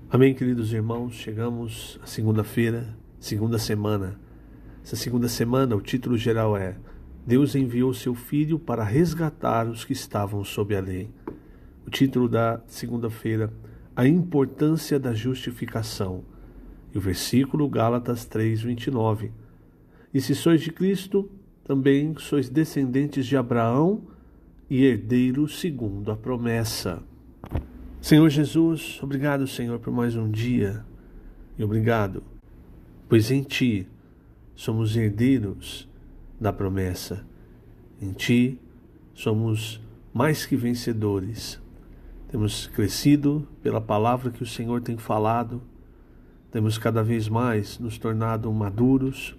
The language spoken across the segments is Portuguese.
Amém, queridos irmãos, chegamos à segunda-feira, segunda semana. Essa segunda semana, o título geral é Deus enviou seu Filho para resgatar os que estavam sob a lei. O título da segunda-feira, a importância da justificação. E o versículo, Gálatas 3:29. E se sois de Cristo, também sois descendentes de Abraão e herdeiros segundo a promessa. Senhor Jesus, obrigado, Senhor, por mais um dia. E obrigado, pois em Ti somos herdeiros da promessa. Em Ti somos mais que vencedores. Temos crescido pela palavra que o Senhor tem falado. Temos cada vez mais nos tornado maduros.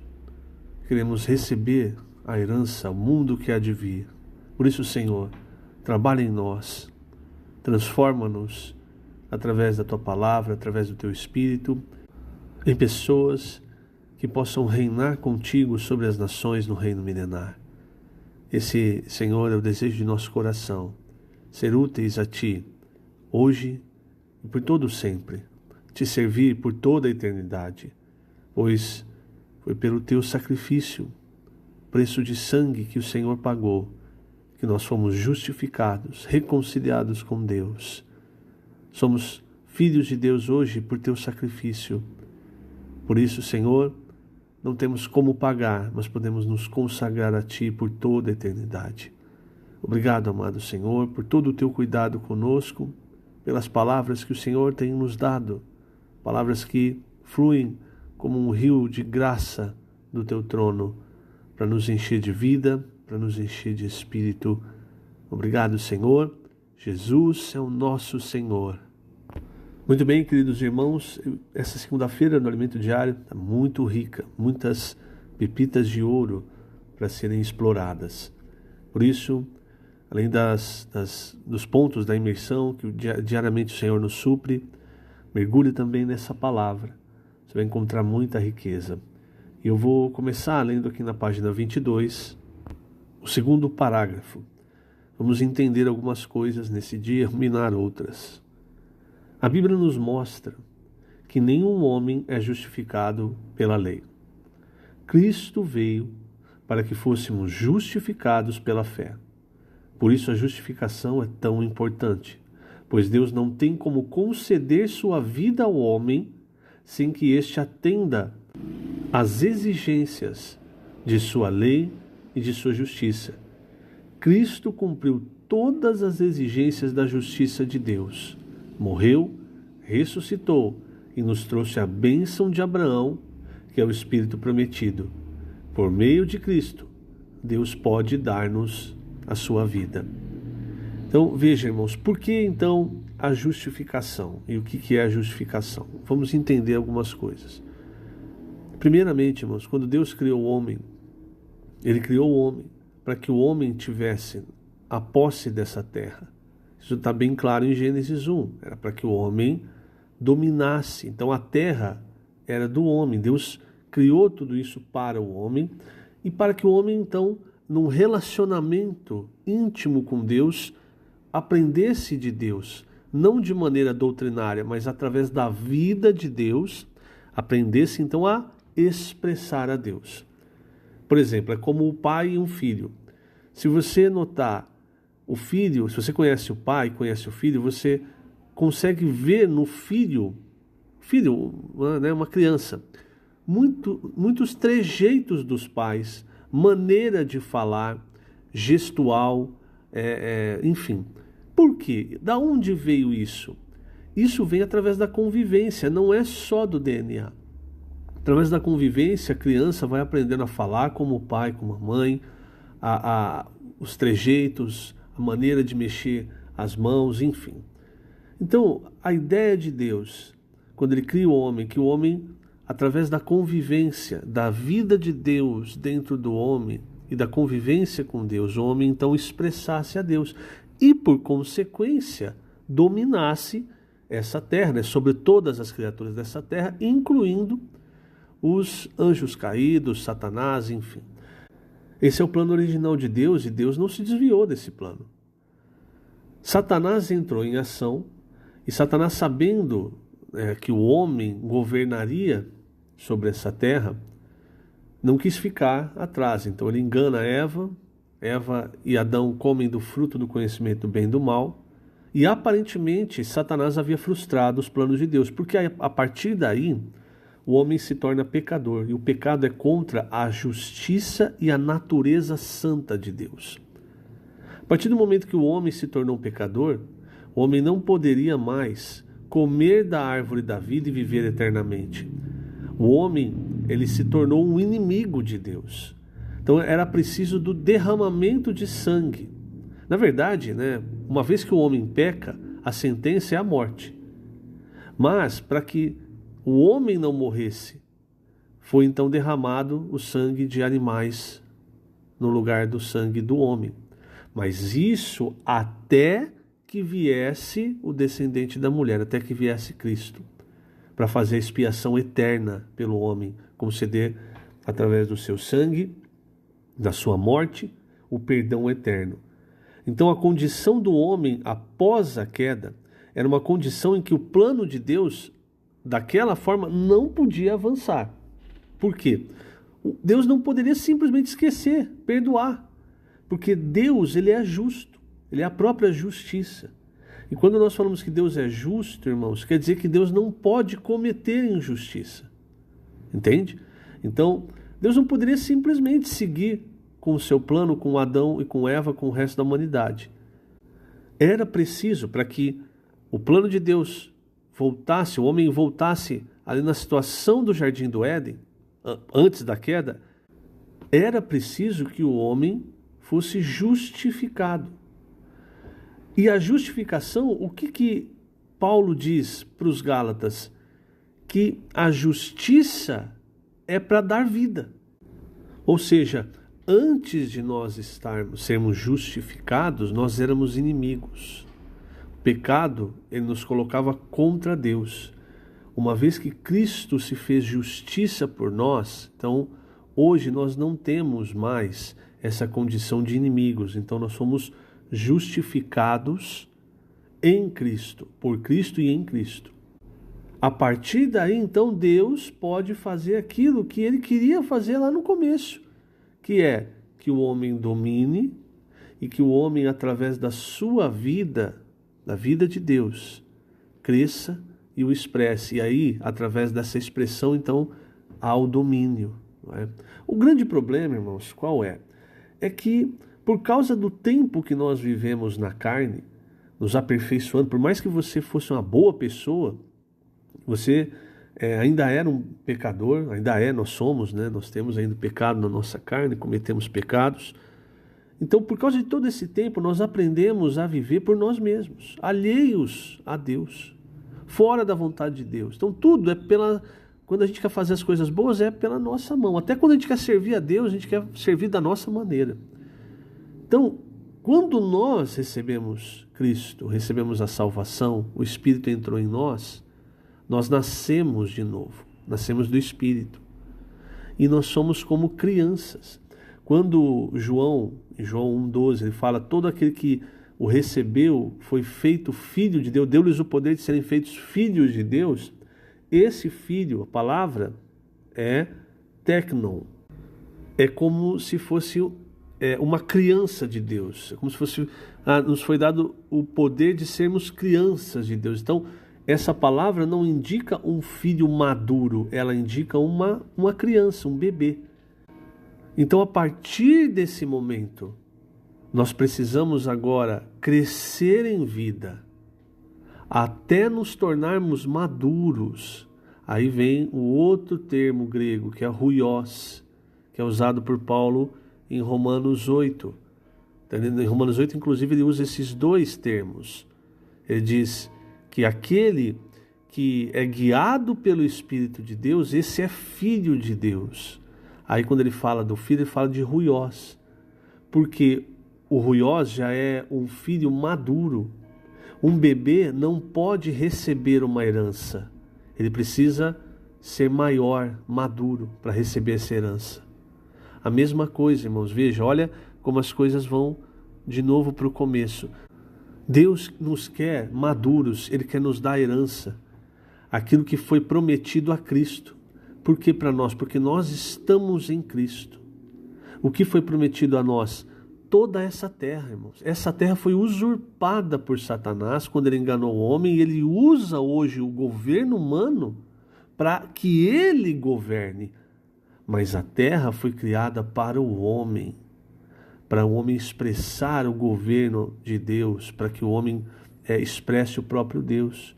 Queremos receber a herança, o mundo que há de vir. Por isso, Senhor, trabalha em nós. Transforma-nos através da Tua palavra, através do Teu Espírito, em pessoas que possam reinar contigo sobre as nações no reino milenar. Esse, Senhor, é o desejo de nosso coração, ser úteis a Ti, hoje e por todo sempre, Te servir por toda a eternidade, pois foi pelo Teu sacrifício, preço de sangue que o Senhor pagou, que nós fomos justificados, reconciliados com Deus. Somos filhos de Deus hoje por Teu sacrifício. Por isso, Senhor, não temos como pagar, mas podemos nos consagrar a Ti por toda a eternidade. Obrigado, amado Senhor, por todo o Teu cuidado conosco, pelas palavras que o Senhor tem nos dado, palavras que fluem como um rio de graça do Teu trono, para nos encher de vida, para nos encher de Espírito. Obrigado, Senhor. Jesus é o nosso Senhor. Muito bem, queridos irmãos, essa segunda-feira no Alimento Diário está muito rica, muitas pepitas de ouro para serem exploradas. Por isso, além dos pontos da imersão que diariamente o Senhor nos supre, mergulhe também nessa palavra. Você vai encontrar muita riqueza. E eu vou começar lendo aqui na página 22, o segundo parágrafo. Vamos entender algumas coisas nesse dia e ruminar outras. A Bíblia nos mostra que nenhum homem é justificado pela lei. Cristo veio para que fôssemos justificados pela fé. Por isso a justificação é tão importante, pois Deus não tem como conceder sua vida ao homem sem que este atenda às exigências de sua lei e de sua justiça. Cristo cumpriu todas as exigências da justiça de Deus. Morreu, ressuscitou e nos trouxe a bênção de Abraão, que é o Espírito prometido. Por meio de Cristo, Deus pode dar-nos a sua vida. Então, veja, irmãos, por que então a justificação? E o que é a justificação? Vamos entender algumas coisas. Primeiramente, irmãos, quando Deus criou o homem, Ele criou o homem para que o homem tivesse a posse dessa terra. Isso está bem claro em Gênesis 1. Era para que o homem dominasse. Então a terra era do homem. Deus criou tudo isso para o homem e para que o homem, então, num relacionamento íntimo com Deus, aprendesse de Deus, não de maneira doutrinária, mas através da vida de Deus, aprendesse então a expressar a Deus. Por exemplo, é como o pai e um filho. Se você notar o filho, se você conhece o pai, conhece o filho, você consegue ver no filho, né, uma criança, muitos trejeitos dos pais, maneira de falar, gestual, enfim. Por quê? Da onde veio isso? Isso vem através da convivência, não é só do DNA. Através da convivência, a criança vai aprendendo a falar como o pai, como a mãe, os trejeitos, a maneira de mexer as mãos, enfim. Então, a ideia de Deus, quando Ele cria o homem, que o homem, através da convivência, da vida de Deus dentro do homem e da convivência com Deus, o homem então expressasse a Deus e, por consequência, dominasse essa terra, né, sobre todas as criaturas dessa terra, incluindo os anjos caídos, Satanás, enfim. Esse é o plano original de Deus e Deus não se desviou desse plano. Satanás entrou em ação e Satanás, sabendo que o homem governaria sobre essa terra, não quis ficar atrás. Então ele engana Eva e Adão comem do fruto do conhecimento do bem e do mal, e aparentemente Satanás havia frustrado os planos de Deus, porque a partir daí o homem se torna pecador, e o pecado é contra a justiça e a natureza santa de Deus. A partir do momento que o homem se tornou pecador, o homem não poderia mais comer da árvore da vida e viver eternamente. O homem, ele se tornou um inimigo de Deus. Então era preciso do derramamento de sangue. Na verdade, uma vez que o homem peca, a sentença é a morte. Mas, para que o homem não morresse, foi então derramado o sangue de animais no lugar do sangue do homem. Mas isso até que viesse o descendente da mulher, até que viesse Cristo, para fazer a expiação eterna pelo homem, conceder através do seu sangue, da sua morte, o perdão eterno. Então a condição do homem após a queda era uma condição em que o plano de Deus, daquela forma, não podia avançar. Por quê? Deus não poderia simplesmente esquecer, perdoar, porque Deus, ele é justo, ele é a própria justiça. E quando nós falamos que Deus é justo, irmãos, quer dizer que Deus não pode cometer injustiça. Entende? Então, Deus não poderia simplesmente seguir com o seu plano com Adão e com Eva, com o resto da humanidade. Era preciso, para que o plano de Deus voltasse, o homem voltasse ali na situação do Jardim do Éden, antes da queda, era preciso que o homem fosse justificado. E a justificação, o que Paulo diz para os Gálatas? Que a justiça é para dar vida. Ou seja, antes de nós sermos justificados, nós éramos inimigos. O pecado, ele nos colocava contra Deus. Uma vez que Cristo se fez justiça por nós, então hoje nós não temos mais essa condição de inimigos. Então nós somos justificados em Cristo, por Cristo e em Cristo. A partir daí, então, Deus pode fazer aquilo que ele queria fazer lá no começo, que é que o homem domine e que o homem, através da sua vida, da vida de Deus, cresça e o expresse. E aí, através dessa expressão, então, há o domínio. Não é? O grande problema, irmãos, qual é? É que, por causa do tempo que nós vivemos na carne, nos aperfeiçoando, por mais que você fosse uma boa pessoa, você ainda era um pecador, nós somos, nós temos ainda pecado na nossa carne, cometemos pecados. Então, por causa de todo esse tempo, nós aprendemos a viver por nós mesmos, alheios a Deus, fora da vontade de Deus. Então, tudo quando a gente quer fazer as coisas boas, é pela nossa mão. Até quando a gente quer servir a Deus, a gente quer servir da nossa maneira. Então, quando nós recebemos Cristo, recebemos a salvação, o Espírito entrou em nós nascemos de novo, nascemos do Espírito. E nós somos como crianças. Quando João 1,12, ele fala, todo aquele que o recebeu foi feito filho de Deus, deu-lhes o poder de serem feitos filhos de Deus. Esse filho, a palavra, é teknon. É como se fosse uma criança de Deus. É como se fosse, nos foi dado o poder de sermos crianças de Deus. Então, essa palavra não indica um filho maduro, ela indica uma criança, um bebê. Então, a partir desse momento, nós precisamos agora crescer em vida, até nos tornarmos maduros. Aí vem o outro termo grego, que é huios, que é usado por Paulo em Romanos 8. Em Romanos 8, inclusive, ele usa esses dois termos. Ele diz que aquele que é guiado pelo Espírito de Deus, esse é filho de Deus. Aí quando ele fala do filho, ele fala de huios, porque o huios já é um filho maduro. Um bebê não pode receber uma herança, ele precisa ser maior, maduro, para receber essa herança. A mesma coisa, irmãos, veja, olha como as coisas vão de novo para o começo. Deus nos quer maduros, Ele quer nos dar herança. aquilo que foi prometido a Cristo. Por que para nós? Porque nós estamos em Cristo. O que foi prometido a nós? Toda essa terra, irmãos. Essa terra foi usurpada por Satanás quando ele enganou o homem, e ele usa hoje o governo humano para que ele governe. Mas a terra foi criada para o homem expressar o governo de Deus, para que o homem expresse o próprio Deus.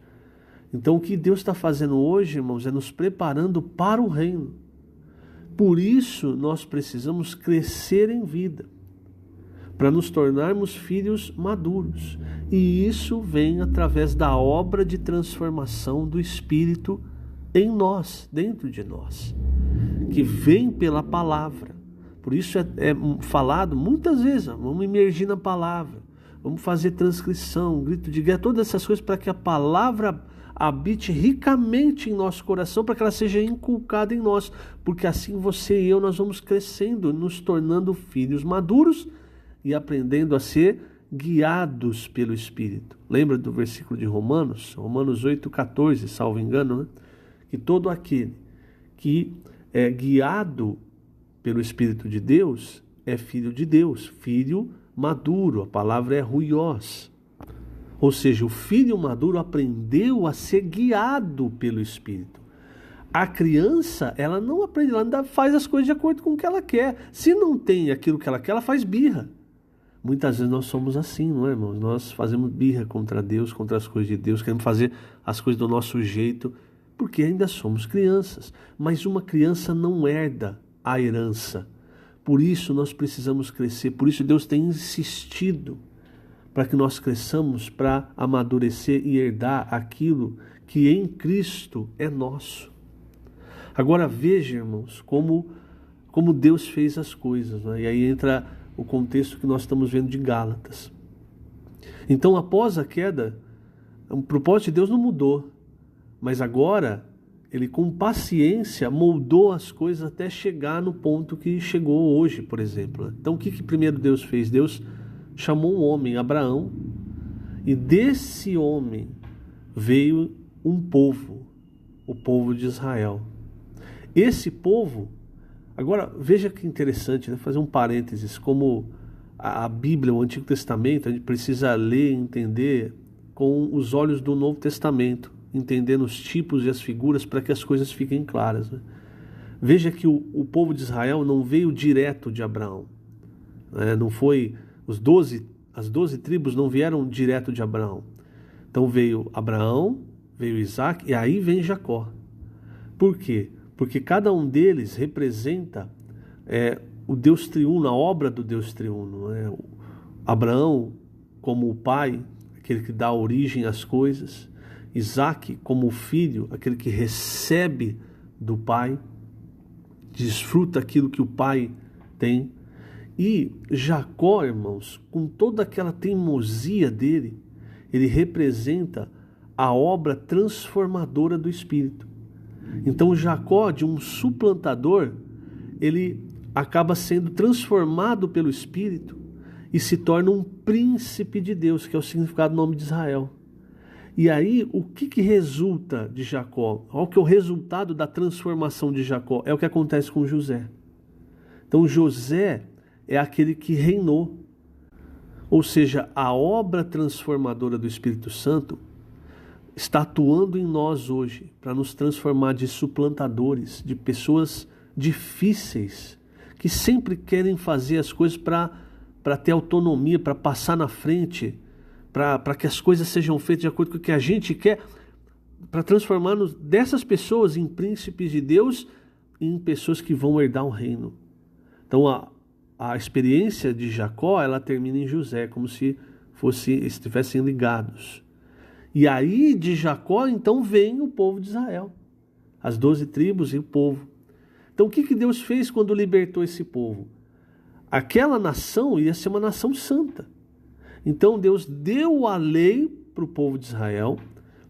Então o que Deus está fazendo hoje, irmãos, é nos preparando para o reino. Por isso nós precisamos crescer em vida, para nos tornarmos filhos maduros. E isso vem através da obra de transformação do Espírito em nós, dentro de nós, que vem pela palavra. Por isso é falado muitas vezes, vamos imergir na palavra, vamos fazer transcrição, grito de guerra, todas essas coisas para que a palavra habite ricamente em nosso coração, para que ela seja inculcada em nós, porque assim você e eu, nós vamos crescendo, nos tornando filhos maduros e aprendendo a ser guiados pelo Espírito. Lembra do versículo de Romanos 8,14, salvo engano, né? Que todo aquele que é guiado pelo Espírito de Deus é filho de Deus, filho maduro. A palavra é ruiós. Ou seja, o filho maduro aprendeu a ser guiado pelo Espírito. A criança, ela não aprende, ela ainda faz as coisas de acordo com o que ela quer. Se não tem aquilo que ela quer, ela faz birra. Muitas vezes nós somos assim, não é, irmãos? Nós fazemos birra contra Deus, contra as coisas de Deus, queremos fazer as coisas do nosso jeito, porque ainda somos crianças. Mas uma criança não herda a herança. Por isso nós precisamos crescer, por isso Deus tem insistido para que nós cresçamos, para amadurecer e herdar aquilo que em Cristo é nosso. Agora veja, irmãos, como Deus fez as coisas, né? E aí entra o contexto que nós estamos vendo de Gálatas. Então, após a queda, o propósito de Deus não mudou, mas agora Ele com paciência moldou as coisas até chegar no ponto que chegou hoje, por exemplo. Então o que primeiro Deus fez? Deus chamou um homem, Abraão, e desse homem veio um povo, o povo de Israel. Esse povo, agora veja que interessante, né? Fazer um parênteses, como a Bíblia, o Antigo Testamento, a gente precisa ler e entender com os olhos do Novo Testamento, entendendo os tipos e as figuras para que as coisas fiquem claras, né? Veja que o povo de Israel não veio direto de Abraão, né? Não foi as 12 tribos não vieram direto de Abraão. Então veio Abraão, veio Isaac e aí vem Jacó. Por quê? Porque cada um deles representa o Deus triuno, a obra do Deus triuno, né? Abraão como o pai, aquele que dá origem às coisas. Isaac como o filho, aquele que recebe do pai, desfruta aquilo que o pai tem. E Jacó, irmãos, com toda aquela teimosia dele, ele representa a obra transformadora do Espírito. Então Jacó, de um suplantador, ele acaba sendo transformado pelo Espírito e se torna um príncipe de Deus, que é o significado do nome de Israel. E aí, o que resulta de Jacó? Qual que é o resultado da transformação de Jacó? É o que acontece com José. Então José é aquele que reinou. Ou seja, a obra transformadora do Espírito Santo está atuando em nós hoje para nos transformar de suplantadores, de pessoas difíceis, que sempre querem fazer as coisas para ter autonomia, para passar na frente, para que as coisas sejam feitas de acordo com o que a gente quer, para transformar-nos dessas pessoas em príncipes de Deus e em pessoas que vão herdar um reino. Então a experiência de Jacó, ela termina em José, como se estivessem ligados. E aí de Jacó então vem o povo de Israel, as 12 tribos e o povo. Então o que Deus fez quando libertou esse povo? Aquela nação ia ser uma nação santa. Então Deus deu a lei para o povo de Israel,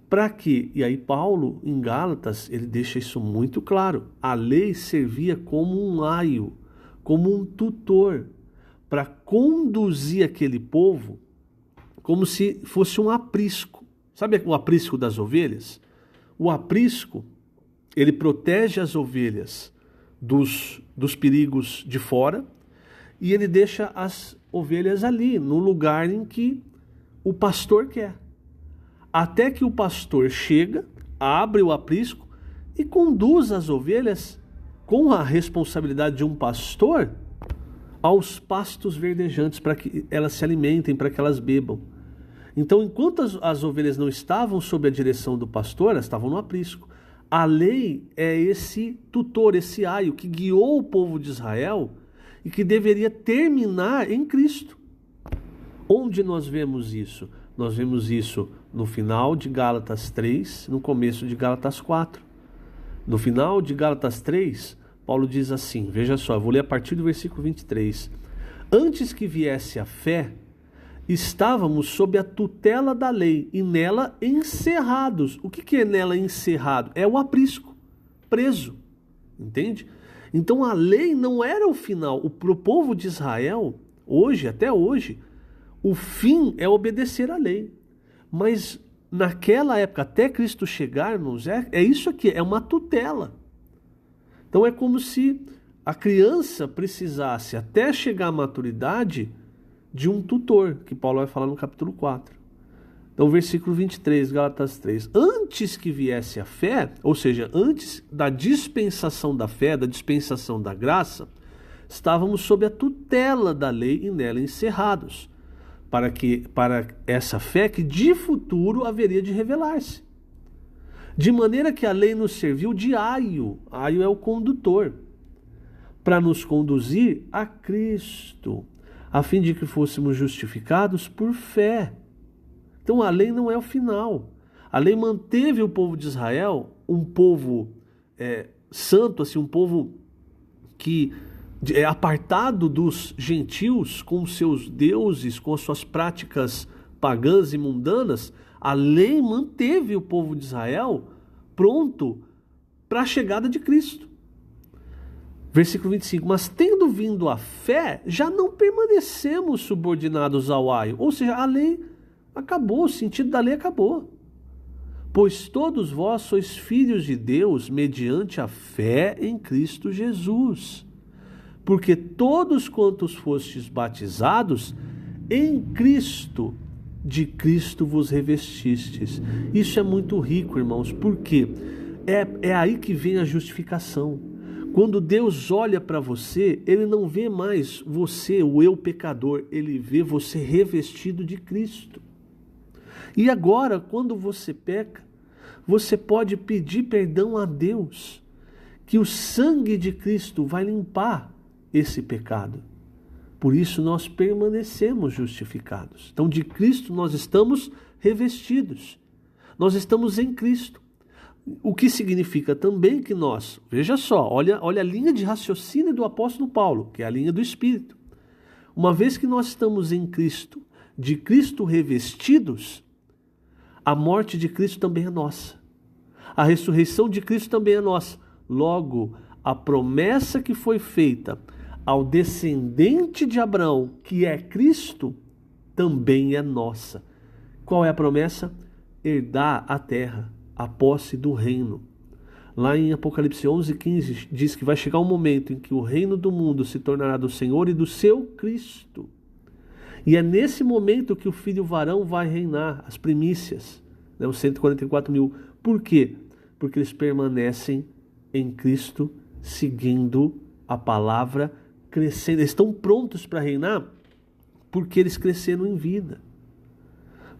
para que, e aí Paulo em Gálatas, ele deixa isso muito claro, a lei servia como um aio, como um tutor, para conduzir aquele povo como se fosse um aprisco. Sabe o aprisco das ovelhas? O aprisco, ele protege as ovelhas dos perigos de fora e ele deixa as ovelhas ali, no lugar em que o pastor quer. Até que o pastor chega, abre o aprisco e conduz as ovelhas, com a responsabilidade de um pastor, aos pastos verdejantes, para que elas se alimentem, para que elas bebam. Então, enquanto as ovelhas não estavam sob a direção do pastor, elas estavam no aprisco. A lei é esse tutor, esse aio que guiou o povo de Israel e que deveria terminar em Cristo. Onde nós vemos isso? Nós vemos isso no final de Gálatas 3, no começo de Gálatas 4. No final de Gálatas 3, Paulo diz assim, veja só, eu vou ler a partir do versículo 23. Antes que viesse a fé, estávamos sob a tutela da lei e nela encerrados. O que é nela encerrado? É o aprisco, preso, entende? Então a lei não era o final. Para o povo de Israel, hoje, até hoje, o fim é obedecer à lei. Mas naquela época, até Cristo chegar, irmãos, é isso aqui, é uma tutela. Então é como se a criança precisasse, até chegar à maturidade, de um tutor, que Paulo vai falar no capítulo 4. Então, versículo 23, Gálatas 3. Antes que viesse a fé, ou seja, antes da dispensação da fé, da dispensação da graça, estávamos sob a tutela da lei e nela encerrados, para essa fé que de futuro haveria de revelar-se. De maneira que a lei nos serviu de aio é o condutor, para nos conduzir a Cristo, a fim de que fôssemos justificados por fé. Então a lei não é o final. A lei manteve o povo de Israel, um povo santo, assim, um povo que é apartado dos gentios, com seus deuses, com as suas práticas pagãs e mundanas. A lei manteve o povo de Israel pronto para a chegada de Cristo. Versículo 25, mas tendo vindo a fé, já não permanecemos subordinados ao aio. Ou seja, a lei acabou, o sentido da lei acabou. Pois todos vós sois filhos de Deus mediante a fé em Cristo Jesus. Porque todos quantos fostes batizados, em Cristo, de Cristo vos revestistes. Isso é muito rico, irmãos, porque é aí que vem a justificação. Quando Deus olha para você, Ele não vê mais você, o eu pecador, Ele vê você revestido de Cristo. E agora, quando você peca, você pode pedir perdão a Deus, que o sangue de Cristo vai limpar esse pecado. Por isso nós permanecemos justificados. Então de Cristo nós estamos revestidos. Nós estamos em Cristo. O que significa também que nós, veja só, olha a linha de raciocínio do apóstolo Paulo, que é a linha do Espírito. Uma vez que nós estamos em Cristo, de Cristo revestidos, a morte de Cristo também é nossa. A ressurreição de Cristo também é nossa. Logo, a promessa que foi feita ao descendente de Abraão, que é Cristo, também é nossa. Qual é a promessa? Herdar a terra, a posse do reino. Lá em Apocalipse 11:15 diz que vai chegar um momento em que o reino do mundo se tornará do Senhor e do seu Cristo. E é nesse momento que o filho varão vai reinar, as primícias, os 144 mil. Por quê? Porque eles permanecem em Cristo, seguindo a palavra, crescendo. Eles estão prontos para reinar porque eles cresceram em vida.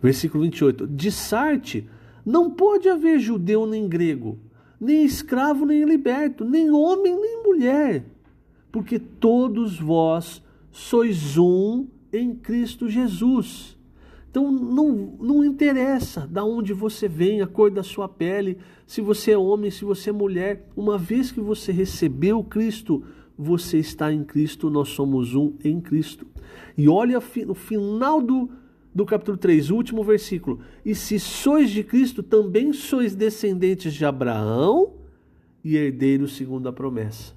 Versículo 28. De Sarte, não pode haver judeu nem grego, nem escravo nem liberto, nem homem nem mulher, porque todos vós sois um em Cristo Jesus. Então não interessa de onde você vem, a cor da sua pele, se você é homem, se você é mulher. Uma vez que você recebeu Cristo, você está em Cristo, nós somos um em Cristo. E olha o final do capítulo 3, o último versículo. E se sois de Cristo, também sois descendentes de Abraão e herdeiros segundo a promessa.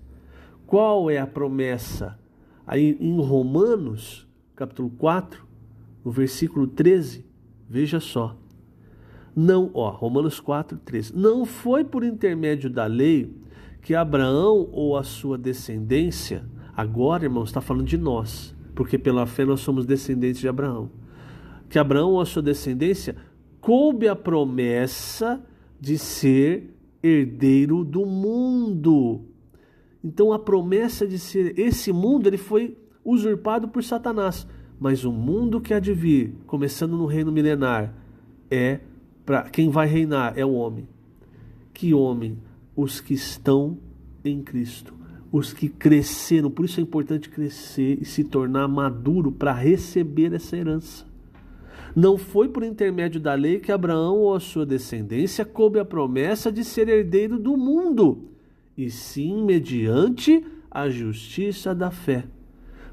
Qual é a promessa? Aí em Romanos, capítulo 4, no versículo 13, veja só. Não, Romanos 4:3. Não foi por intermédio da lei que Abraão ou a sua descendência, agora, irmãos, está falando de nós, porque pela fé nós somos descendentes de Abraão, que Abraão ou a sua descendência coube a promessa de ser herdeiro do mundo. Então a promessa de ser esse mundo, ele foi usurpado por Satanás, mas o mundo que há de vir, começando no reino milenar, para quem vai reinar é o homem. Que homem? Os que estão em Cristo, os que cresceram. Por isso é importante crescer e se tornar maduro para receber essa herança. Não foi por intermédio da lei que Abraão ou a sua descendência coube a promessa de ser herdeiro do mundo, e sim mediante a justiça da fé.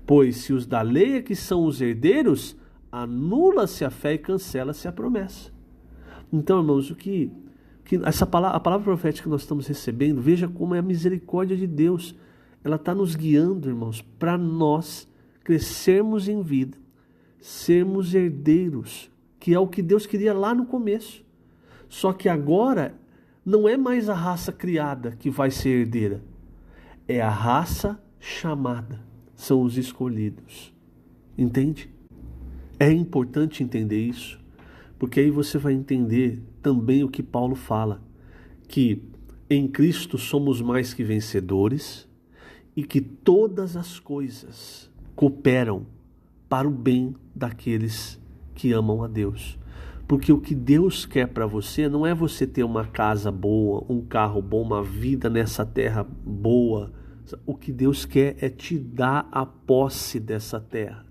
Pois se os da lei é que são os herdeiros, anula-se a fé e cancela-se a promessa. Então, irmãos, a palavra profética que nós estamos recebendo, veja como é a misericórdia de Deus. Ela está nos guiando, irmãos, para nós crescermos em vida, sermos herdeiros, que é o que Deus queria lá no começo. Só que agora não é mais a raça criada que vai ser herdeira, é a raça chamada, são os escolhidos. Entende? É importante entender isso, porque aí você vai entender também o que Paulo fala, que em Cristo somos mais que vencedores e que todas as coisas cooperam para o bem daqueles que amam a Deus. Porque o que Deus quer para você não é você ter uma casa boa, um carro bom, uma vida nessa terra boa. O que Deus quer é te dar a posse dessa terra.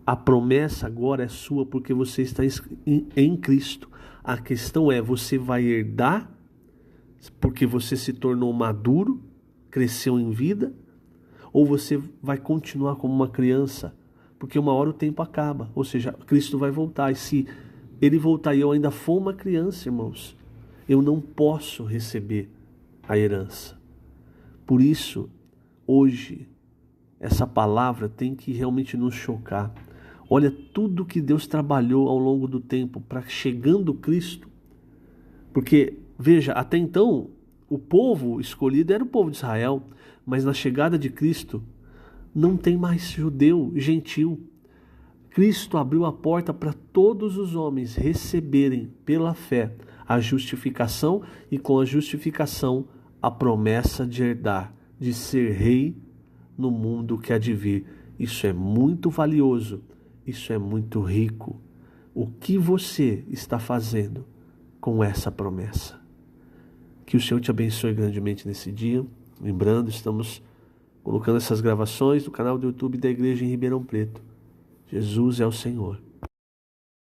A promessa agora é sua porque você está em Cristo. A questão é, você vai herdar porque você se tornou maduro, cresceu em vida, ou você vai continuar como uma criança? Porque uma hora o tempo acaba, ou seja, Cristo vai voltar, e se Ele voltar e eu ainda for uma criança, irmãos, eu não posso receber a herança. Por isso, hoje, essa palavra tem que realmente nos chocar. Olha tudo que Deus trabalhou ao longo do tempo para chegando Cristo. Porque, veja, até então, o povo escolhido era o povo de Israel, mas na chegada de Cristo, não tem mais judeu, gentil. Cristo abriu a porta para todos os homens receberem pela fé a justificação e com a justificação a promessa de herdar, de ser rei no mundo que há de vir. Isso é muito valioso, isso é muito rico. O que você está fazendo com essa promessa? Que o Senhor te abençoe grandemente nesse dia. Lembrando, estamos colocando essas gravações no canal do YouTube da Igreja em Ribeirão Preto. Jesus é o Senhor.